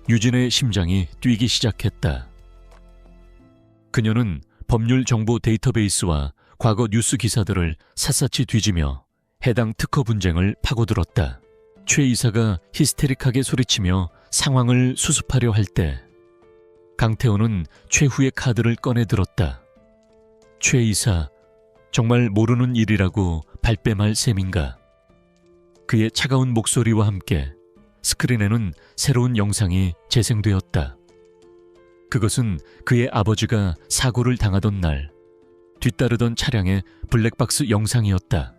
유진의 심장이 뛰기 시작했다. 그녀는 법률 정보 데이터베이스와 과거 뉴스 기사들을 샅샅이 뒤지며 해당 특허 분쟁을 파고들었다. 최 이사가 히스테릭하게 소리치며 상황을 수습하려 할 때 강태호는 최후의 카드를 꺼내 들었다. 최 이사, 정말 모르는 일이라고 발뺌할 셈인가? 그의 차가운 목소리와 함께 스크린에는 새로운 영상이 재생되었다. 그것은 그의 아버지가 사고를 당하던 날 뒤따르던 차량의 블랙박스 영상이었다.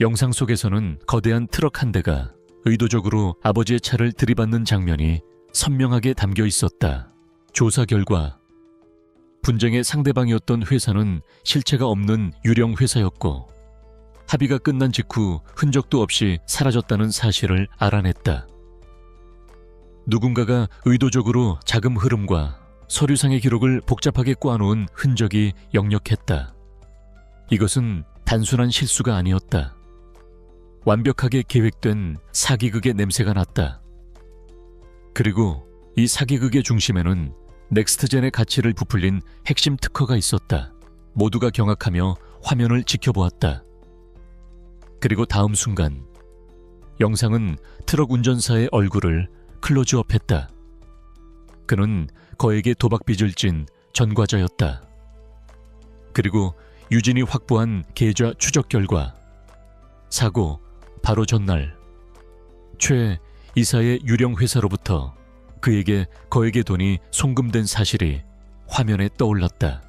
영상 속에서는 거대한 트럭 한 대가 의도적으로 아버지의 차를 들이받는 장면이 선명하게 담겨 있었다. 조사 결과 분쟁의 상대방이었던 회사는 실체가 없는 유령 회사였고 합의가 끝난 직후 흔적도 없이 사라졌다는 사실을 알아냈다. 누군가가 의도적으로 자금 흐름과 서류상의 기록을 복잡하게 꼬아놓은 흔적이 역력했다. 이것은 단순한 실수가 아니었다. 완벽하게 계획된 사기극의 냄새가 났다. 그리고 이 사기극의 중심에는 넥스트젠의 가치를 부풀린 핵심 특허가 있었다. 모두가 경악하며 화면을 지켜보았다. 그리고 다음 순간 영상은 트럭 운전사의 얼굴을 클로즈업했다. 그는 거액의 도박빚을 진 전과자였다. 그리고 유진이 확보한 계좌 추적 결과 사고 바로 전날 최 이사의 유령 회사로부터 그에게 거액의 돈이 송금된 사실이 화면에 떠올랐다.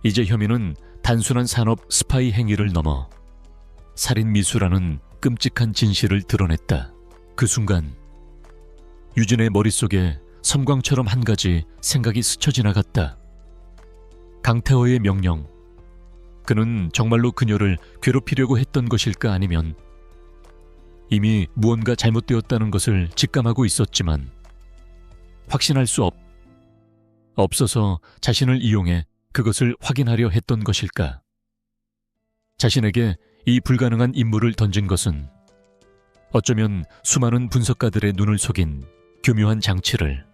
이제 혐의는 단순한 산업 스파이 행위를 넘어 살인 미수라는 끔찍한 진실을 드러냈다. 그 순간 유진의 머릿속에 섬광처럼 한 가지 생각이 스쳐 지나갔다. 강태호의 명령. 그는 정말로 그녀를 괴롭히려고 했던 것일까, 아니면 이미 무언가 잘못되었다는 것을 직감하고 있었지만 확신할 수 없어서 자신을 이용해 그것을 확인하려 했던 것일까? 자신에게 이 불가능한 임무를 던진 것은 어쩌면 수많은 분석가들의 눈을 속인 교묘한 장치를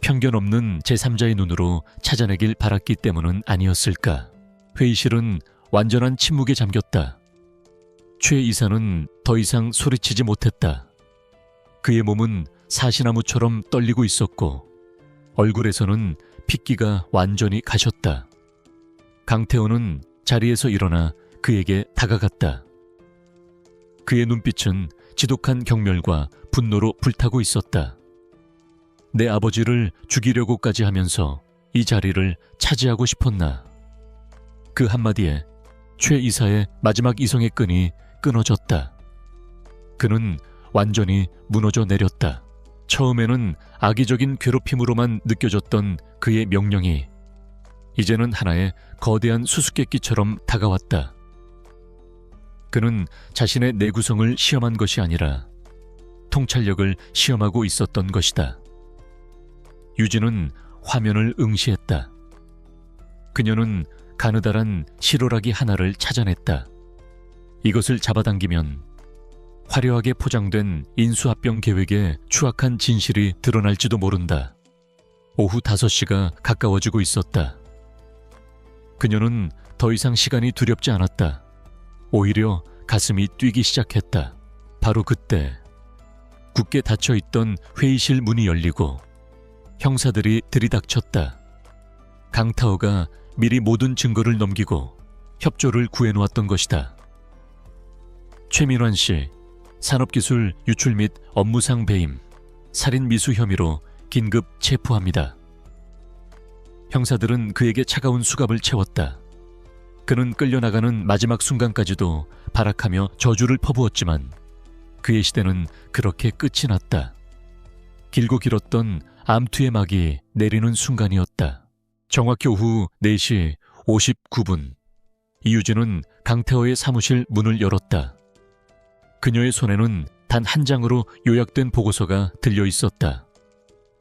편견 없는 제3자의 눈으로 찾아내길 바랐기 때문은 아니었을까? 회의실은 완전한 침묵에 잠겼다. 최 이사는 더 이상 소리치지 못했다. 그의 몸은 사시나무처럼 떨리고 있었고 얼굴에서는 핏기가 완전히 가셨다. 강태호는 자리에서 일어나 그에게 다가갔다. 그의 눈빛은 지독한 경멸과 분노로 불타고 있었다. 내 아버지를 죽이려고까지 하면서 이 자리를 차지하고 싶었나? 그 한마디에 최 이사의 마지막 이성의 끈이 끊어졌다. 그는 완전히 무너져 내렸다. 처음에는 악의적인 괴롭힘으로만 느껴졌던 그의 명령이 이제는 하나의 거대한 수수께끼처럼 다가왔다. 그는 자신의 내구성을 시험한 것이 아니라 통찰력을 시험하고 있었던 것이다. 유진은 화면을 응시했다. 그녀는 가느다란 실오라기 하나를 찾아냈다. 이것을 잡아당기면 화려하게 포장된 인수합병 계획의 추악한 진실이 드러날지도 모른다. 오후 5시가 가까워지고 있었다. 그녀는 더 이상 시간이 두렵지 않았다. 오히려 가슴이 뛰기 시작했다. 바로 그때 굳게 닫혀있던 회의실 문이 열리고 형사들이 들이닥쳤다. 강타오가 미리 모든 증거를 넘기고 협조를 구해놓았던 것이다. 최민환 씨, 산업기술 유출 및 업무상 배임, 살인 미수 혐의로 긴급 체포합니다. 형사들은 그에게 차가운 수갑을 채웠다. 그는 끌려나가는 마지막 순간까지도 발악하며 저주를 퍼부었지만 그의 시대는 그렇게 끝이 났다. 길고 길었던 암투의 막이 내리는 순간이었다. 정확히 오후 4시 59분 이유진은 강태호의 사무실 문을 열었다. 그녀의 손에는 단 한 장으로 요약된 보고서가 들려 있었다.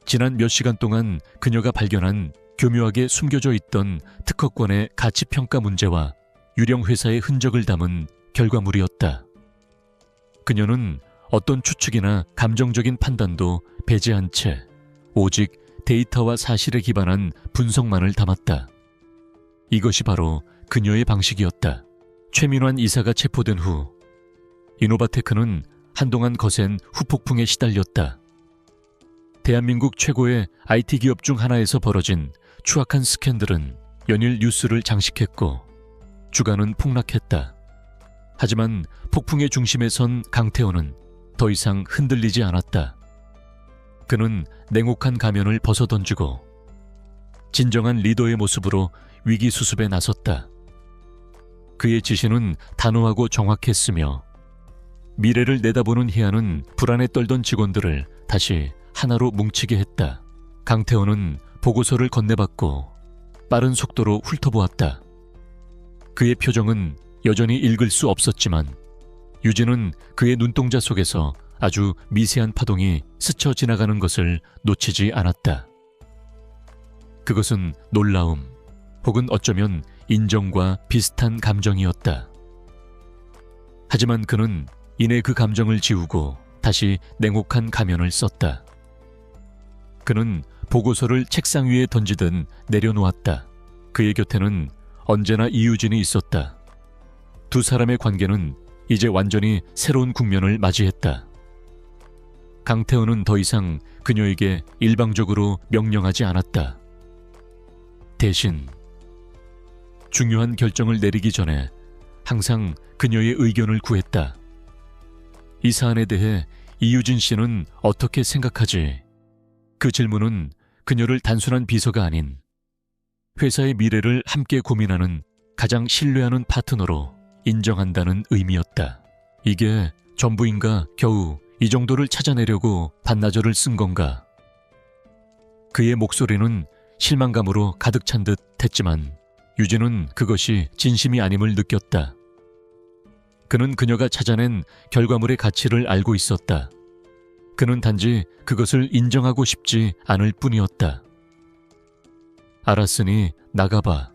지난 몇 시간 동안 그녀가 발견한 교묘하게 숨겨져 있던 특허권의 가치평가 문제와 유령 회사의 흔적을 담은 결과물이었다. 그녀는 어떤 추측이나 감정적인 판단도 배제한 채 오직 데이터와 사실에 기반한 분석만을 담았다. 이것이 바로 그녀의 방식이었다. 최민환 이사가 체포된 후 이노바테크는 한동안 거센 후폭풍에 시달렸다. 대한민국 최고의 IT 기업 중 하나에서 벌어진 추악한 스캔들은 연일 뉴스를 장식했고 주가는 폭락했다. 하지만 폭풍의 중심에 선 강태호는 더 이상 흔들리지 않았다. 그는 냉혹한 가면을 벗어던지고 진정한 리더의 모습으로 위기 수습에 나섰다. 그의 지시는 단호하고 정확했으며 미래를 내다보는 희한은 불안에 떨던 직원들을 다시 하나로 뭉치게 했다. 강태호는 보고서를 건네받고 빠른 속도로 훑어보았다. 그의 표정은 여전히 읽을 수 없었지만 유진은 그의 눈동자 속에서 아주 미세한 파동이 스쳐 지나가는 것을 놓치지 않았다. 그것은 놀라움 혹은 어쩌면 인정과 비슷한 감정이었다. 하지만 그는 이내 그 감정을 지우고 다시 냉혹한 가면을 썼다. 그는 보고서를 책상 위에 던지듯 내려놓았다. 그의 곁에는 언제나 이유진이 있었다. 두 사람의 관계는 이제 완전히 새로운 국면을 맞이했다. 강태호는 더 이상 그녀에게 일방적으로 명령하지 않았다. 대신 중요한 결정을 내리기 전에 항상 그녀의 의견을 구했다. 이 사안에 대해 이유진 씨는 어떻게 생각하지? 그 질문은 그녀를 단순한 비서가 아닌 회사의 미래를 함께 고민하는 가장 신뢰하는 파트너로 인정한다는 의미였다. 이게 전부인가 겨우 이 정도를 찾아내려고 반나절을 쓴 건가? 그의 목소리는 실망감으로 가득 찬 듯 했지만 유진은 그것이 진심이 아님을 느꼈다. 그는 그녀가 찾아낸 결과물의 가치를 알고 있었다. 그는 단지 그것을 인정하고 싶지 않을 뿐이었다. 알았으니 나가봐.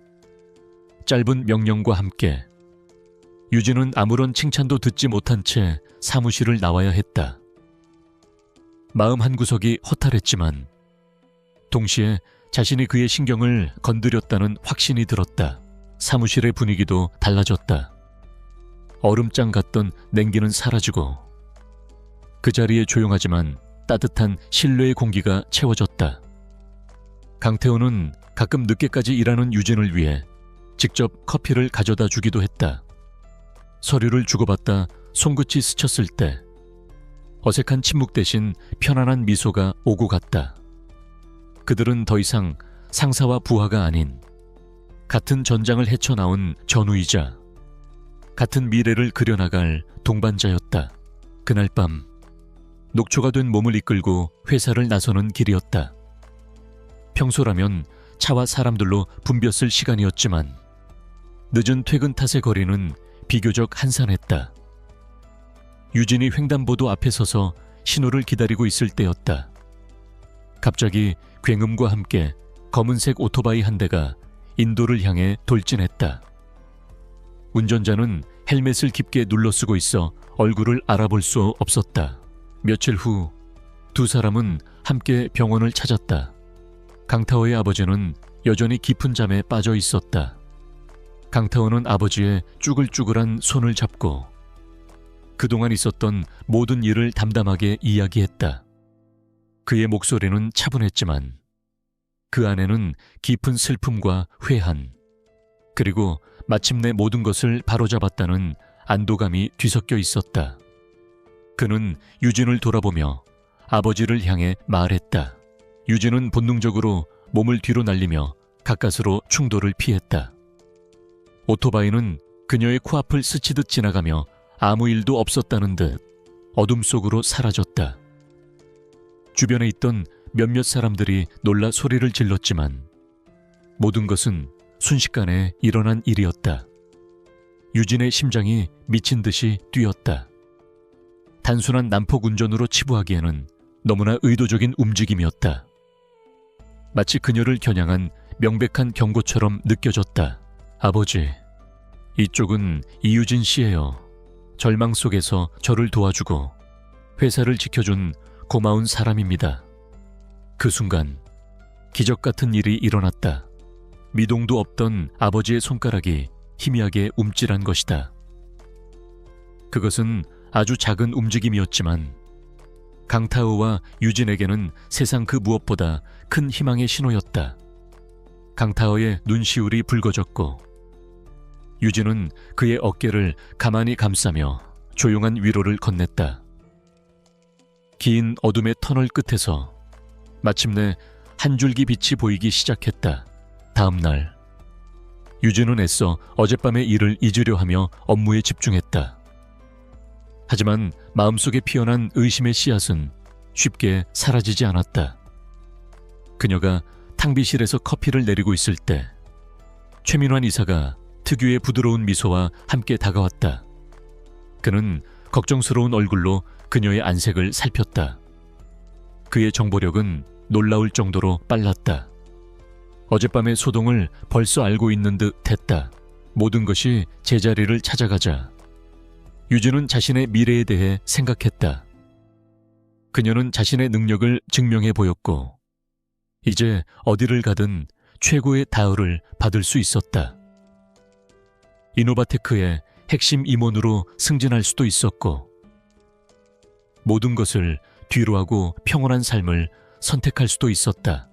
짧은 명령과 함께 유진은 아무런 칭찬도 듣지 못한 채 사무실을 나와야 했다. 마음 한구석이 허탈했지만 동시에 자신이 그의 신경을 건드렸다는 확신이 들었다. 사무실의 분위기도 달라졌다. 얼음장 같던 냉기는 사라지고 그 자리에 조용하지만 따뜻한 신뢰의 공기가 채워졌다. 강태호는 가끔 늦게까지 일하는 유진을 위해 직접 커피를 가져다 주기도 했다. 서류를 주고받다 손끝이 스쳤을 때 어색한 침묵 대신 편안한 미소가 오고 갔다. 그들은 더 이상 상사와 부하가 아닌 같은 전장을 헤쳐나온 전우이자 같은 미래를 그려나갈 동반자였다. 그날 밤 녹초가 된 몸을 이끌고 회사를 나서는 길이었다. 평소라면 차와 사람들로 붐볐을 시간이었지만 늦은 퇴근 탓의 거리는 비교적 한산했다. 유진이 횡단보도 앞에 서서 신호를 기다리고 있을 때였다. 갑자기 굉음과 함께 검은색 오토바이 한 대가 인도를 향해 돌진했다. 운전자는 헬멧을 깊게 눌러쓰고 있어 얼굴을 알아볼 수 없었다. 며칠 후 두 사람은 함께 병원을 찾았다. 강태호의 아버지는 여전히 깊은 잠에 빠져 있었다. 강태호는 아버지의 쭈글쭈글한 손을 잡고 그동안 있었던 모든 일을 담담하게 이야기했다. 그의 목소리는 차분했지만 그 안에는 깊은 슬픔과 회한, 그리고 마침내 모든 것을 바로잡았다는 안도감이 뒤섞여 있었다. 그는 유진을 돌아보며 아버지를 향해 말했다. 유진은 본능적으로 몸을 뒤로 날리며 가까스로 충돌을 피했다. 오토바이는 그녀의 코앞을 스치듯 지나가며 아무 일도 없었다는 듯 어둠 속으로 사라졌다. 주변에 있던 몇몇 사람들이 놀라 소리를 질렀지만 모든 것은 순식간에 일어난 일이었다. 유진의 심장이 미친 듯이 뛰었다. 단순한 난폭 운전으로 치부하기에는 너무나 의도적인 움직임이었다. 마치 그녀를 겨냥한 명백한 경고처럼 느껴졌다. 아버지, 이쪽은 이유진 씨예요. 절망 속에서 저를 도와주고 회사를 지켜준 고마운 사람입니다. 그 순간 기적 같은 일이 일어났다. 미동도 없던 아버지의 손가락이 희미하게 움찔한 것이다. 그것은 아주 작은 움직임이었지만 강타오와 유진에게는 세상 그 무엇보다 큰 희망의 신호였다. 강타오의 눈시울이 붉어졌고 유진은 그의 어깨를 가만히 감싸며 조용한 위로를 건넸다. 긴 어둠의 터널 끝에서 마침내 한 줄기 빛이 보이기 시작했다. 다음 날 유진은 애써 어젯밤의 일을 잊으려 하며 업무에 집중했다. 하지만 마음속에 피어난 의심의 씨앗은 쉽게 사라지지 않았다. 그녀가 탕비실에서 커피를 내리고 있을 때 최민환 이사가 특유의 부드러운 미소와 함께 다가왔다. 그는 걱정스러운 얼굴로 그녀의 안색을 살폈다. 그의 정보력은 놀라울 정도로 빨랐다. 어젯밤의 소동을 벌써 알고 있는 듯 했다. 모든 것이 제자리를 찾아가자 유진은 자신의 미래에 대해 생각했다. 그녀는 자신의 능력을 증명해 보였고 이제 어디를 가든 최고의 다우를 받을 수 있었다. 이노바테크의 핵심 임원으로 승진할 수도 있었고 모든 것을 뒤로하고 평온한 삶을 선택할 수도 있었다.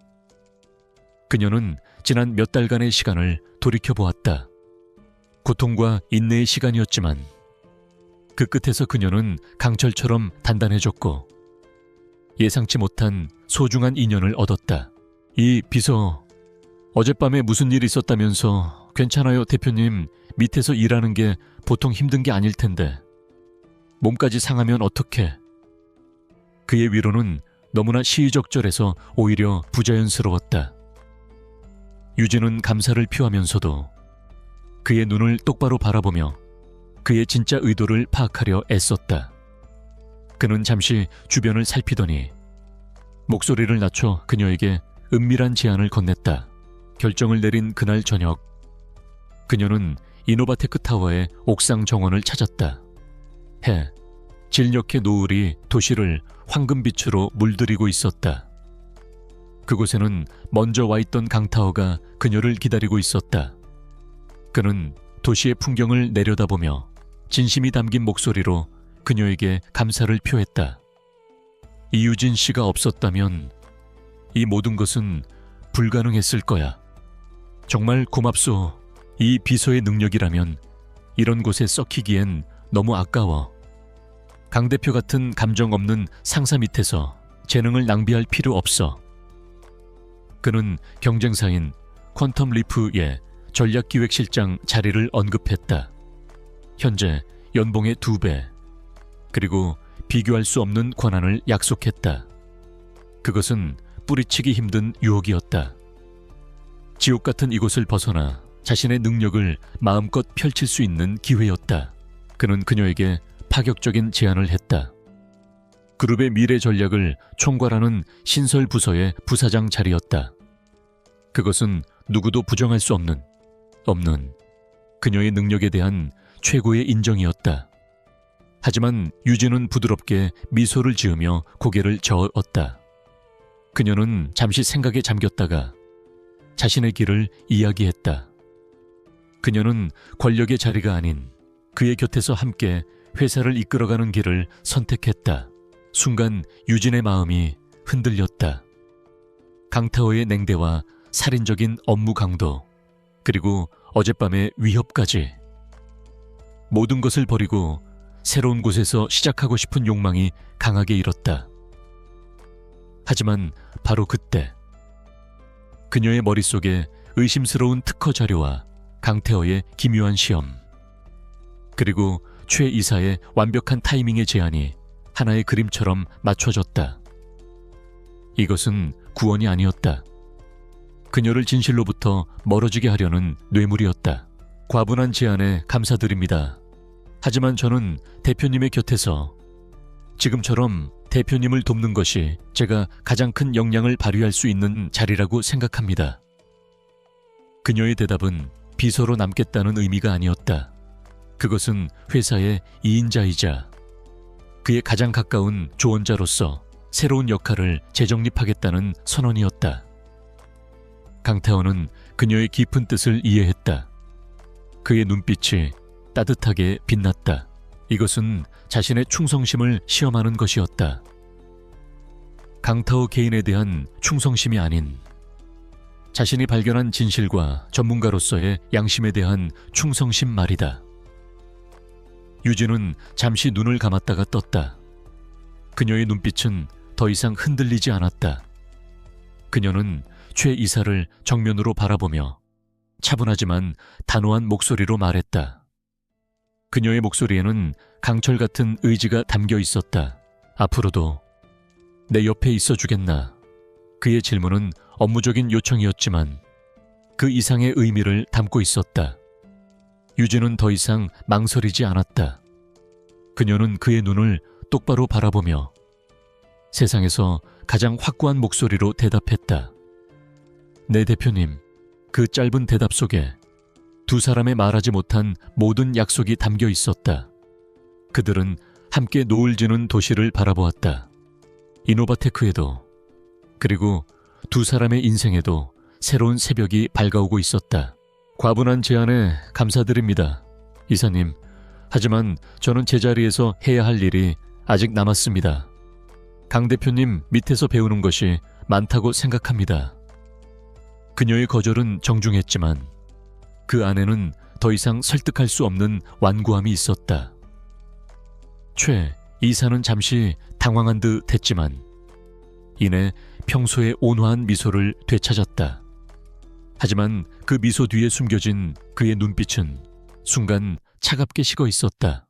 그녀는 지난 몇 달간의 시간을 돌이켜보았다. 고통과 인내의 시간이었지만 그 끝에서 그녀는 강철처럼 단단해졌고 예상치 못한 소중한 인연을 얻었다. 이 비서, 어젯밤에 무슨 일이 있었다면서 괜찮아요 대표님, 밑에서 일하는 게 보통 힘든 게 아닐 텐데 몸까지 상하면 어떡해. 그의 위로는 너무나 시의적절해서 오히려 부자연스러웠다. 유진은 감사를 표하면서도 그의 눈을 똑바로 바라보며 그의 진짜 의도를 파악하려 애썼다. 그는 잠시 주변을 살피더니 목소리를 낮춰 그녀에게 은밀한 제안을 건넸다. 결정을 내린 그날 저녁 그녀는 이노바테크 타워의 옥상 정원을 찾았다. 해, 진력의 노을이 도시를 황금빛으로 물들이고 있었다. 그곳에는 먼저 와 있던 강타워가 그녀를 기다리고 있었다. 그는 도시의 풍경을 내려다보며 진심이 담긴 목소리로 그녀에게 감사를 표했다. 이유진 씨가 없었다면 이 모든 것은 불가능했을 거야. 정말 고맙소. 이 비서의 능력이라면 이런 곳에 썩히기엔 너무 아까워. 강 대표 같은 감정 없는 상사 밑에서 재능을 낭비할 필요 없어. 그는 경쟁사인 퀀텀 리프의 전략기획실장 자리를 언급했다. 현재 연봉의 2배, 그리고 비교할 수 없는 권한을 약속했다. 그것은 뿌리치기 힘든 유혹이었다. 지옥 같은 이곳을 벗어나 자신의 능력을 마음껏 펼칠 수 있는 기회였다. 그는 그녀에게 파격적인 제안을 했다. 그룹의 미래 전략을 총괄하는 신설 부서의 부사장 자리였다. 그것은 누구도 부정할 수 없는 그녀의 능력에 대한 최고의 인정이었다. 하지만 유진은 부드럽게 미소를 지으며 고개를 저었다. 그녀는 잠시 생각에 잠겼다가 자신의 길을 이야기했다. 그녀는 권력의 자리가 아닌 그의 곁에서 함께 회사를 이끌어가는 길을 선택했다. 순간 유진의 마음이 흔들렸다. 강타오의 냉대와 살인적인 업무 강도, 그리고 어젯밤의 위협까지. 모든 것을 버리고 새로운 곳에서 시작하고 싶은 욕망이 강하게 일었다. 하지만 바로 그때 그녀의 머릿속에 의심스러운 특허 자료와 강태호의 기묘한 시험, 그리고 최 이사의 완벽한 타이밍의 제안이 하나의 그림처럼 맞춰졌다. 이것은 구원이 아니었다. 그녀를 진실로부터 멀어지게 하려는 뇌물이었다. 과분한 제안에 감사드립니다. 하지만 저는 대표님의 곁에서 지금처럼 대표님을 돕는 것이 제가 가장 큰 역량을 발휘할 수 있는 자리라고 생각합니다. 그녀의 대답은 비서로 남겠다는 의미가 아니었다. 그것은 회사의 2인자이자 그의 가장 가까운 조언자로서 새로운 역할을 재정립하겠다는 선언이었다. 강태원은 그녀의 깊은 뜻을 이해했다. 그의 눈빛이 따뜻하게 빛났다. 이것은 자신의 충성심을 시험하는 것이었다. 강타오 개인에 대한 충성심이 아닌 자신이 발견한 진실과 전문가로서의 양심에 대한 충성심 말이다. 유진은 잠시 눈을 감았다가 떴다. 그녀의 눈빛은 더 이상 흔들리지 않았다. 그녀는 최 이사를 정면으로 바라보며 차분하지만 단호한 목소리로 말했다. 그녀의 목소리에는 강철 같은 의지가 담겨 있었다. 앞으로도 내 옆에 있어 주겠나? 그의 질문은 업무적인 요청이었지만 그 이상의 의미를 담고 있었다. 유진은 더 이상 망설이지 않았다. 그녀는 그의 눈을 똑바로 바라보며 세상에서 가장 확고한 목소리로 대답했다. 네, 대표님. 그 짧은 대답 속에 두 사람의 말하지 못한 모든 약속이 담겨 있었다. 그들은 함께 노을 지는 도시를 바라보았다. 이노바테크에도, 그리고 두 사람의 인생에도 새로운 새벽이 밝아오고 있었다. 과분한 제안에 감사드립니다, 이사님. 하지만 저는 제자리에서 해야 할 일이 아직 남았습니다. 강 대표님 밑에서 배우는 것이 많다고 생각합니다. 그녀의 거절은 정중했지만 그 안에는 더 이상 설득할 수 없는 완고함이 있었다. 최 이사는 잠시 당황한 듯 했지만 이내 평소의 온화한 미소를 되찾았다. 하지만 그 미소 뒤에 숨겨진 그의 눈빛은 순간 차갑게 식어 있었다.